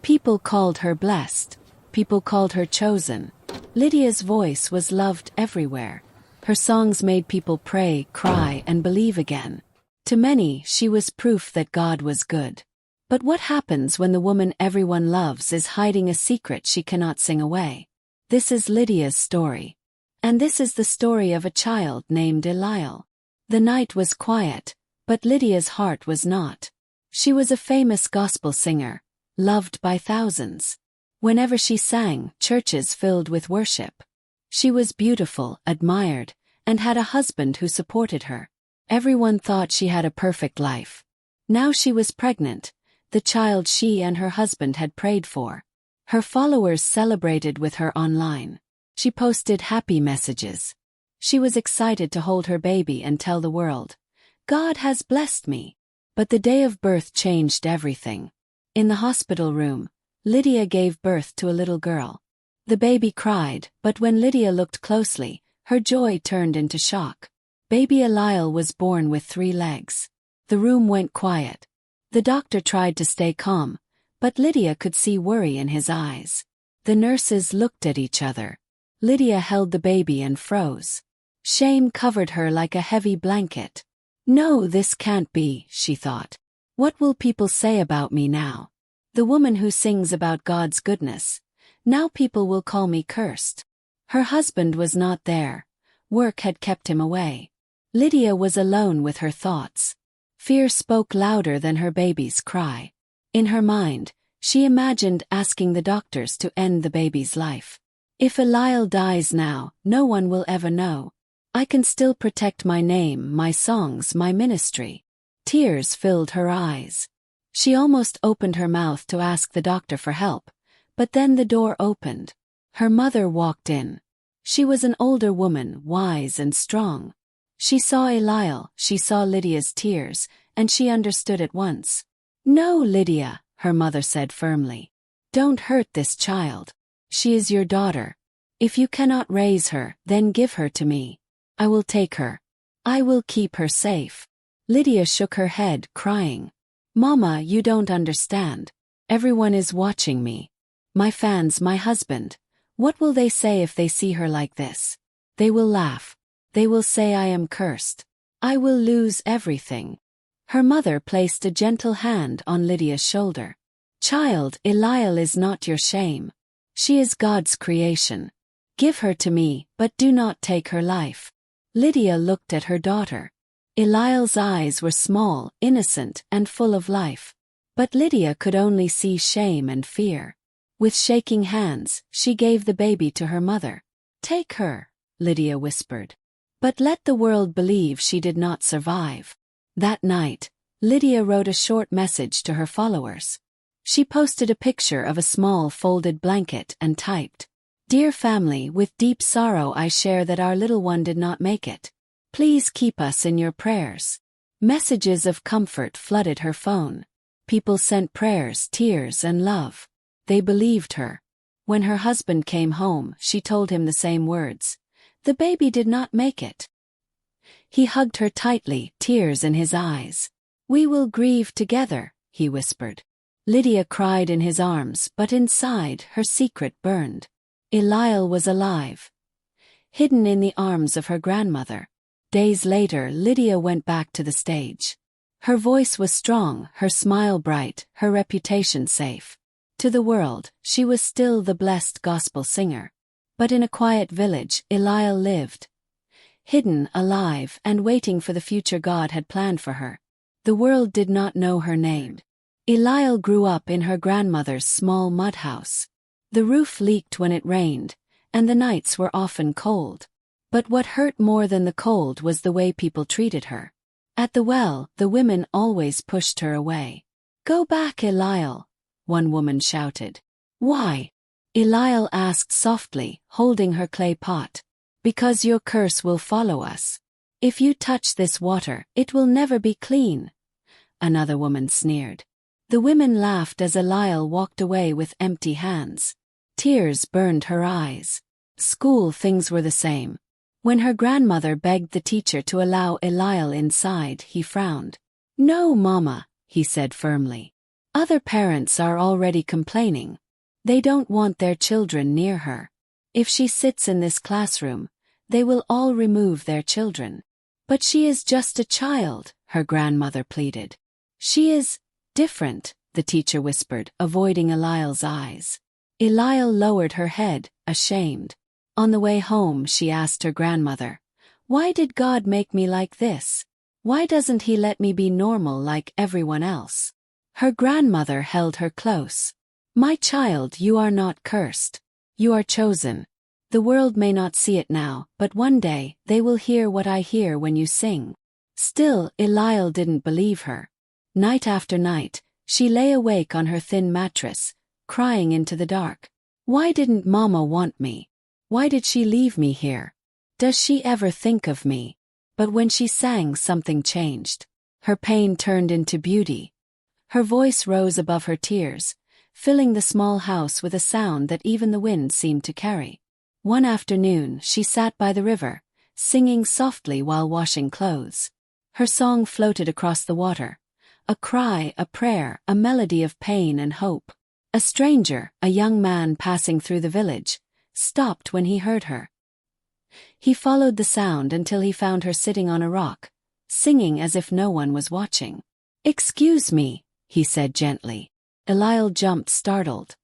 People called her blessed. People called her chosen. Lydia's voice was loved everywhere. Her songs made people pray, cry, and believe again. To many, she was proof that God was good. But what happens when the woman everyone loves is hiding a secret she cannot sing away? This is Lydia's story. And this is the story of a child named Eliel. The night was quiet, but Lydia's heart was not. She was a famous gospel singer, loved by thousands. Whenever she sang, churches filled with worship. She was beautiful, admired, and had a husband who supported her. Everyone thought she had a perfect life. Now she was pregnant, the child she and her husband had prayed for. Her followers celebrated with her online. She posted happy messages. She was excited to hold her baby and tell the world, "God has blessed me." But the day of birth changed everything. In the hospital room, Lydia gave birth to a little girl. The baby cried, but when Lydia looked closely, her joy turned into shock. Baby Eliel was born with 3 legs. The room went quiet. The doctor tried to stay calm, but Lydia could see worry in his eyes. The nurses looked at each other. Lydia held the baby and froze. Shame covered her like a heavy blanket. "No, this can't be," she thought. "What will people say about me now? The woman who sings about God's goodness. Now people will call me cursed." Her husband was not there. Work had kept him away. Lydia was alone with her thoughts. Fear spoke louder than her baby's cry. In her mind, she imagined asking the doctors to end the baby's life. "If Eliel dies now, no one will ever know. I can still protect my name, my songs, my ministry." Tears filled her eyes. She almost opened her mouth to ask the doctor for help, but then the door opened. Her mother walked in. She was an older woman, wise and strong. She saw Eliel, she saw Lydia's tears, and she understood at once. "No, Lydia," her mother said firmly. "Don't hurt this child. She is your daughter. If you cannot raise her, then give her to me. I will take her. I will keep her safe." Lydia shook her head, crying. "Mama, you don't understand. Everyone is watching me. My fans, my husband. What will they say if they see her like this? They will laugh. They will say I am cursed. I will lose everything." Her mother placed a gentle hand on Lydia's shoulder. "Child, Eliel is not your shame. She is God's creation. Give her to me, but do not take her life." Lydia looked at her daughter. Eliel's eyes were small, innocent, and full of life. But Lydia could only see shame and fear. With shaking hands, she gave the baby to her mother. "Take her," Lydia whispered. "But let the world believe she did not survive." That night, Lydia wrote a short message to her followers. She posted a picture of a small folded blanket and typed, "Dear family, with deep sorrow I share that our little one did not make it. Please keep us in your prayers." Messages of comfort flooded her phone. People sent prayers, tears, and love. They believed her. When her husband came home, she told him the same words. The baby did not make it. He hugged her tightly, tears in his eyes. "We will grieve together," he whispered. Lydia cried in his arms, but inside, her secret burned. Eliel was alive, hidden in the arms of her grandmother. Days later, Lydia went back to the stage. Her voice was strong, her smile bright, her reputation safe. To the world, she was still the blessed gospel singer. But in a quiet village, Eliel lived. Hidden, alive, and waiting for the future God had planned for her. The world did not know her name. Eliel grew up in her grandmother's small mud house. The roof leaked when it rained, and the nights were often cold. But what hurt more than the cold was the way people treated her. At the well, the women always pushed her away. "Go back, Eliel," one woman shouted. "Why?" Eliel asked softly, holding her clay pot. "Because your curse will follow us. If you touch this water, it will never be clean." Another woman sneered. The women laughed as Eliel walked away with empty hands. Tears burned her eyes. School things were the same. When her grandmother begged the teacher to allow Eliel inside, he frowned. "No, Mama," he said firmly. Other parents are already complaining. They don't want their children near her. If she sits in this classroom, they will all remove their children. But she is just a child, her grandmother pleaded. She is different, the teacher whispered, avoiding Eliel's eyes. Eliel lowered her head, ashamed. On the way home, she asked her grandmother, "Why did God make me like this? Why doesn't He let me be normal like everyone else?" Her grandmother held her close. "My child, you are not cursed. You are chosen. The world may not see it now, but one day, they will hear what I hear when you sing." Still, Eliel didn't believe her. Night after night, she lay awake on her thin mattress, crying into the dark. Why didn't Mama want me? Why did she leave me here? Does she ever think of me? But when she sang, something changed. Her pain turned into beauty. Her voice rose above her tears, filling the small house with a sound that even the wind seemed to carry. One afternoon, she sat by the river, singing softly while washing clothes. Her song floated across the water. A cry, a prayer, a melody of pain and hope. A stranger, a young man passing through the village, stopped when he heard her. He followed the sound until he found her sitting on a rock, singing as if no one was watching. "Excuse me," he said gently. Eliel jumped, startled.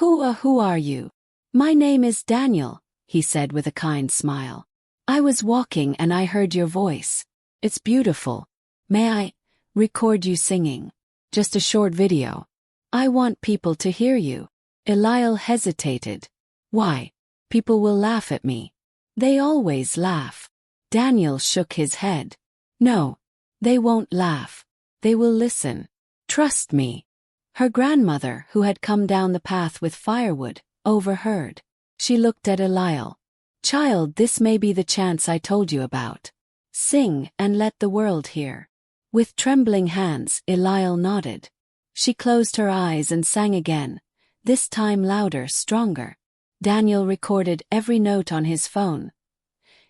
Who are you?" "My name is Daniel," he said with a kind smile. "I was walking and I heard your voice. It's beautiful. May I record you singing? Just a short video. I want people to hear you." Eliel hesitated. "Why? People will laugh at me." "They always laugh." Daniel shook his head. "No, they won't laugh. They will listen. Trust me." Her grandmother, who had come down the path with firewood, overheard. She looked at Eliel. "Child, this may be the chance I told you about. Sing and let the world hear." With trembling hands, Eliel nodded. She closed her eyes and sang again, this time louder, stronger. Daniel recorded every note on his phone,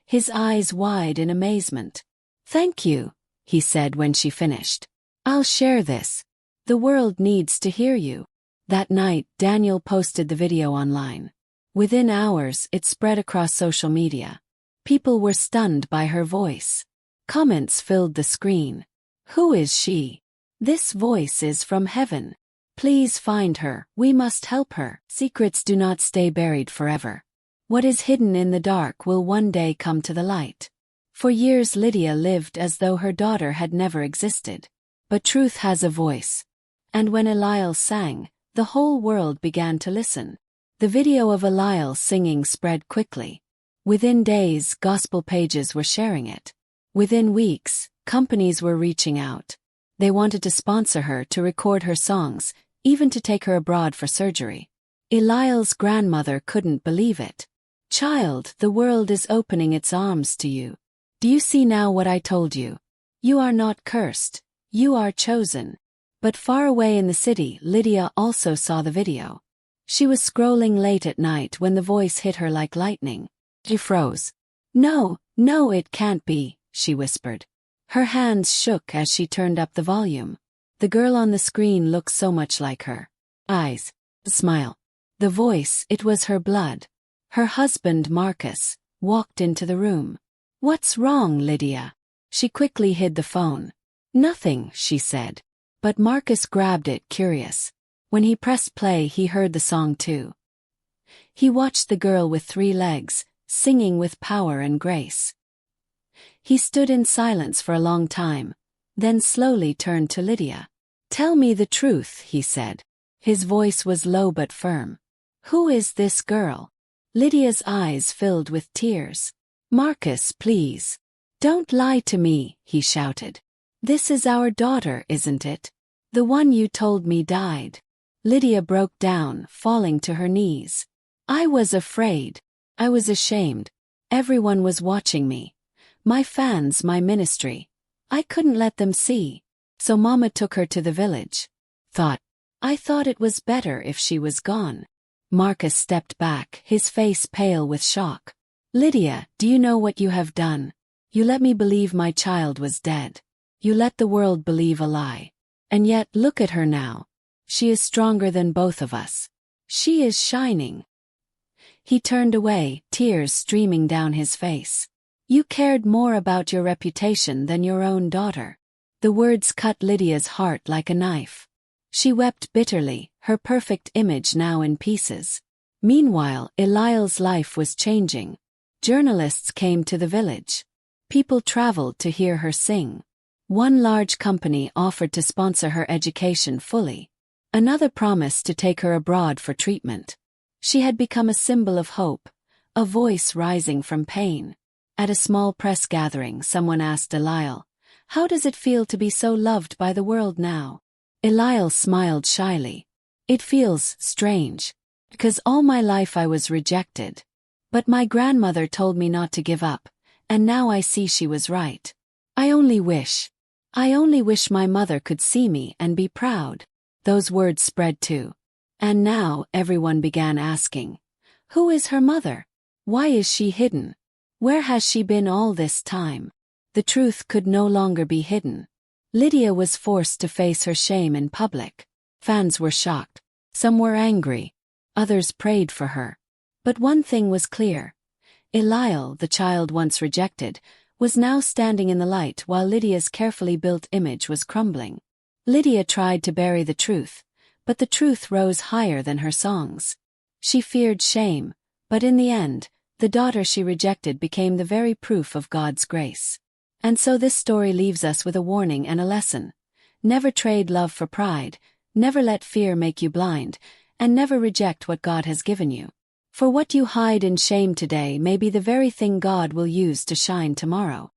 his eyes wide in amazement. "Thank you," he said when she finished. "I'll share this. The world needs to hear you." That night, Daniel posted the video online. Within hours, it spread across social media. People were stunned by her voice. Comments filled the screen. "Who is she? This voice is from heaven. Please find her, we must help her." Secrets do not stay buried forever. What is hidden in the dark will one day come to the light. For years Lydia lived as though her daughter had never existed. But truth has a voice. And when Eliel sang, the whole world began to listen. The video of Eliel singing spread quickly. Within days, gospel pages were sharing it. Within weeks, companies were reaching out. They wanted to sponsor her, to record her songs, even to take her abroad for surgery. Eliel's grandmother couldn't believe it. "Child, the world is opening its arms to you. Do you see now what I told you? You are not cursed. You are chosen." But far away in the city, Lydia also saw the video. She was scrolling late at night when the voice hit her like lightning. She froze. No, it can't be," she whispered. Her hands shook as she turned up the volume. The girl on the screen looked so much like her. Eyes. The smile. The voice, it was her blood. Her husband, Marcus, walked into the room. "What's wrong, Lydia?" She quickly hid the phone. "Nothing," she said. But Marcus grabbed it, curious. When he pressed play, he heard the song too. He watched the girl with 3 legs, singing with power and grace. He stood in silence for a long time, then slowly turned to Lydia. "Tell me the truth," he said. His voice was low but firm. "Who is this girl?" Lydia's eyes filled with tears. "Marcus, please. Don't lie to me," he shouted. "This is our daughter, isn't it? The one you told me died." Lydia broke down, falling to her knees. "I was afraid. I was ashamed. Everyone was watching me. My fans, my ministry. I couldn't let them see. So Mama took her to the village. I thought it was better if she was gone." Marcus stepped back, his face pale with shock. "Lydia, do you know what you have done? You let me believe my child was dead. You let the world believe a lie. And yet, look at her now. She is stronger than both of us. She is shining." He turned away, tears streaming down his face. "You cared more about your reputation than your own daughter." The words cut Lydia's heart like a knife. She wept bitterly, her perfect image now in pieces. Meanwhile, Eliel's life was changing. Journalists came to the village. People traveled to hear her sing. One large company offered to sponsor her education fully. Another promised to take her abroad for treatment. She had become a symbol of hope, a voice rising from pain. At a small press gathering, someone asked Eliel, "How does it feel to be so loved by the world now?" Eliel smiled shyly. "It feels strange. Because all my life I was rejected. But my grandmother told me not to give up, and now I see she was right. I only wish my mother could see me and be proud." Those words spread too. And now everyone began asking, "Who is her mother? Why is she hidden? Where has she been all this time?" The truth could no longer be hidden. Lydia was forced to face her shame in public. Fans were shocked. Some were angry. Others prayed for her. But one thing was clear. Eliel, the child once rejected, was now standing in the light while Lydia's carefully built image was crumbling. Lydia tried to bury the truth, but the truth rose higher than her songs. She feared shame, but in the end, the daughter she rejected became the very proof of God's grace. And so this story leaves us with a warning and a lesson. Never trade love for pride, never let fear make you blind, and never reject what God has given you. For what you hide in shame today may be the very thing God will use to shine tomorrow.